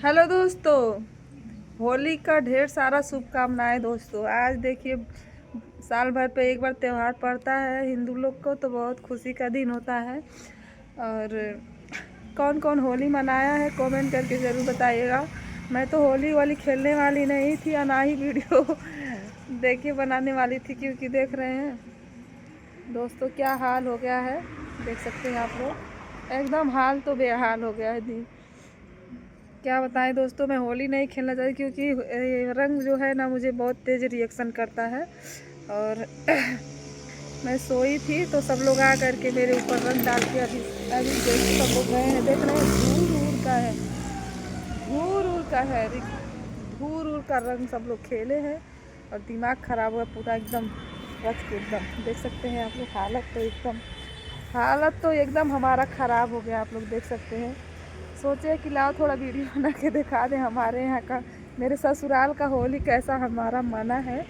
Hello दोस्तों, होली का ढेर सारा शुभकामनाएं दोस्तों। आज देखिए, साल भर पे एक बार त्यौहार पड़ता है हिंदू लोग को, तो बहुत खुशी का दिन होता है। और कौन कौन होली मनाया है कमेंट करके ज़रूर बताइएगा। मैं तो होली वाली खेलने वाली नहीं थी और ना ही वीडियो देखिए बनाने वाली थी, क्योंकि देख रहे हैं दोस्तों क्या हाल हो गया है। देख सकते हैं आप लोग, एकदम हाल तो बेहाल हो गया है दी। क्या बताएं दोस्तों, मैं होली नहीं खेलना चाहती क्योंकि रंग जो है ना मुझे बहुत तेज़ रिएक्शन करता है। और मैं सोई थी तो सब लोग आ करके मेरे ऊपर रंग डाल के अभी अभी देख सब लोग गए हैं। देख रहे हैं धूर उड़ का है, धूर उड़ का है, धूर उड़ का रंग सब लोग खेले हैं और दिमाग ख़राब हुआ पूरा एकदम रच के एकदम। देख सकते हैं आप लोग, हालत तो एकदम हमारा ख़राब हो गया। आप लोग देख सकते हैं। सोचे कि लाओ थोड़ा वीडियो बना के दिखा दें हमारे यहाँ का, मेरे ससुराल का होली कैसा हमारा मना है।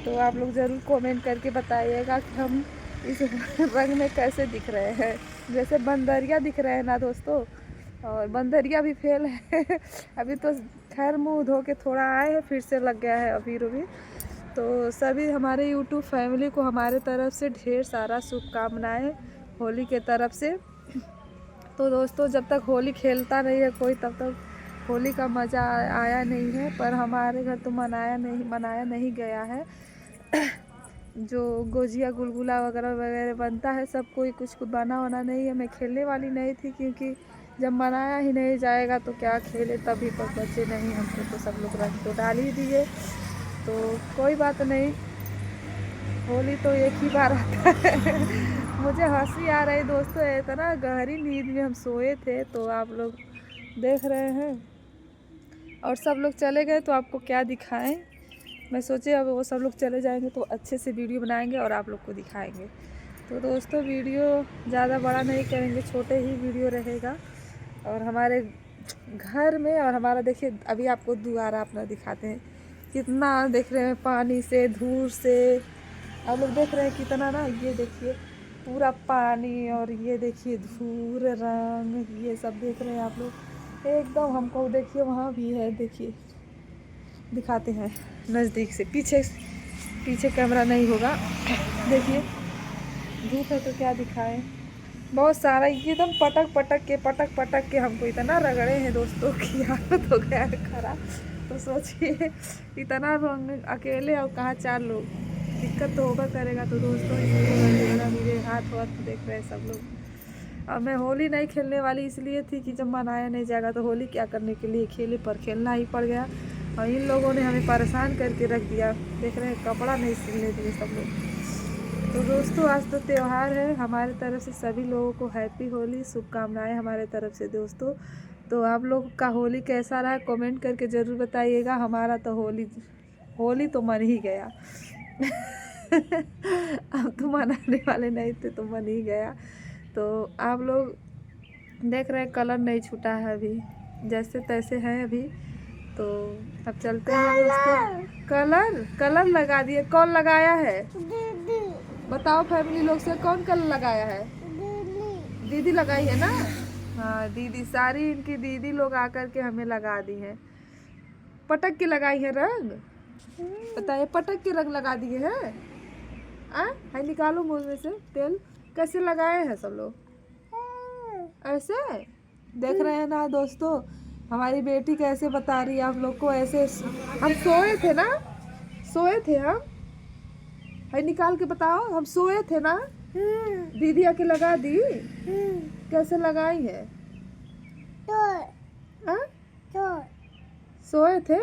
तो आप लोग ज़रूर कमेंट करके बताइएगा कि हम इस रंग में कैसे दिख रहे हैं। जैसे बंदरिया दिख रहे हैं ना दोस्तों, और बंदरिया भी फेल है अभी तो खैर मुँह धो के थोड़ा आए हैं, फिर से लग गया है अबीर उबीर। तो सभी हमारे यूट्यूब फैमिली को हमारे तरफ से ढेर सारा शुभकामनाएँ होली के तरफ से। तो दोस्तों, जब तक होली खेलता नहीं है कोई, तब तक होली का मज़ा आया नहीं है। पर हमारे घर तो मनाया नहीं गया है। जो गुजिया गुलगुला वगैरह वगैरह बनता है, सब कोई कुछ बना नहीं है। मैं खेलने वाली नहीं थी क्योंकि जब मनाया ही नहीं जाएगा तो क्या खेले, तभी पर बचे नहीं हमको, तो सब लोग रंग तो डाल ही दिए। तो कोई बात नहीं, होली तो एक ही बार आता है मुझे हंसी आ रही दोस्तों, इतना गहरी नींद में हम सोए थे तो आप लोग देख रहे हैं। और सब लोग चले गए तो आपको क्या दिखाएं। मैं सोचे अब वो सब लोग चले जाएंगे तो अच्छे से वीडियो बनाएंगे और आप लोग को दिखाएंगे। तो दोस्तों, वीडियो ज़्यादा बड़ा नहीं करेंगे, छोटे ही वीडियो रहेगा। और हमारे घर में, और हमारा देखिए अभी आपको दोबारा अपना दिखाते हैं, कितना देख रहे हैं पानी से धूल से। आप लोग देख रहे हैं कितना ना, ये देखिए पूरा पानी, और ये देखिए धूल रंग, ये सब देख रहे हैं आप लोग एकदम। हमको देखिए वहाँ भी है, देखिए दिखाते हैं नज़दीक से। पीछे पीछे कैमरा नहीं होगा, देखिए धूप है तो क्या दिखाएं। बहुत सारा एकदम पटक पटक के हमको इतना रगड़े हैं दोस्तों की हालत हो गया है खराब। तो सोचिए इतना रंग अकेले और कहाँ चार लोग, दिक्कत तो होगा करेगा। तो दोस्तों, इसलिए मेरे हाथ वाथ देख रहे हैं सब लोग। अब मैं होली नहीं खेलने वाली इसलिए थी कि जब मनाया नहीं जाएगा तो होली क्या करने के लिए खेले, पर खेलना ही पड़ गया। और इन लोगों ने हमें परेशान करके रख दिया। देख रहे हैं कपड़ा नहीं सिलने दिए सब लोग। तो दोस्तों, आज तो त्यौहार है, हमारे तरफ से सभी लोगों को हैप्पी होली, शुभकामनाएं हमारे तरफ से दोस्तों। तो आप लोग का होली कैसा रहा कमेंट करके ज़रूर बताइएगा। हमारा तो होली तो मन ही गया अब तो मनाने वाले नहीं थे तो मन ही गया। तो आप लोग देख रहे हैं कलर नहीं छूटा है अभी, जैसे तैसे हैं अभी। तो अब चलते हैं दोस्तों। कलर कलर लगा दिए, कौन लगाया है बताओ फैमिली लोग से, कौन कलर लगाया है? दीदी लगाई है ना। हाँ दीदी, सारी इनकी दीदी लोग आकर के हमें लगा दी हैं। पटक के लगाई है रंग, बताइए पटक के रंग लगा दिए हैं। है निकालो मुंह में से तेल। कैसे लगाए हैं सब लोग? ऐसे देख रहे हैं ना दोस्तों, हमारी बेटी कैसे बता रही है आप लोग को। ऐसे हम सोए थे ना, सोए थे हम, है निकाल के बताओ, हम सोए थे ना। दीदी आके लगा दी। कैसे लगाई है? सोए थे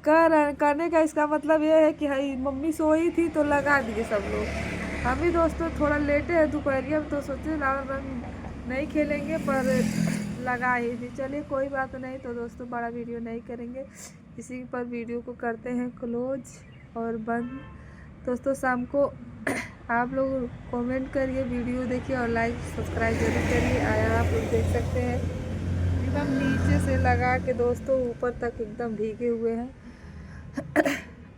करने का इसका मतलब ये है कि भाई मम्मी सोई थी तो लगा दिए सब लोग। हम भी दोस्तों थोड़ा लेटे हैं दोपहरिया में, तो सोचे लाल रंग नहीं खेलेंगे पर लगा ही दी। चलिए कोई बात नहीं। तो दोस्तों, बड़ा वीडियो नहीं करेंगे, इसी पर वीडियो को करते हैं क्लोज और बंद। दोस्तों, शाम को आप लोग कमेंट करिए, वीडियो देखिए और लाइक सब्सक्राइब जरूर करिए। आया आप लोग देख सकते हैं एकदम नीचे से लगा के दोस्तों ऊपर तक एकदम भीगे हुए हैं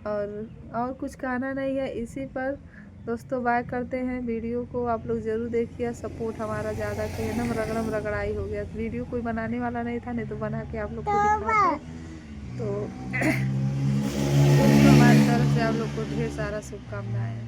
और कुछ कहना नहीं है इसी पर। दोस्तों बाय करते हैं। वीडियो को आप लोग ज़रूर देखिए, सपोर्ट हमारा ज़्यादा कि एकदम रगड़म रगड़ाई हो गया। वीडियो कोई बनाने वाला नहीं था, नहीं तो बना के आप लोग को दिखाते। तो दोस्तों हमारी तरफ से आप लोग को ढेर सारा शुभकामनाएं।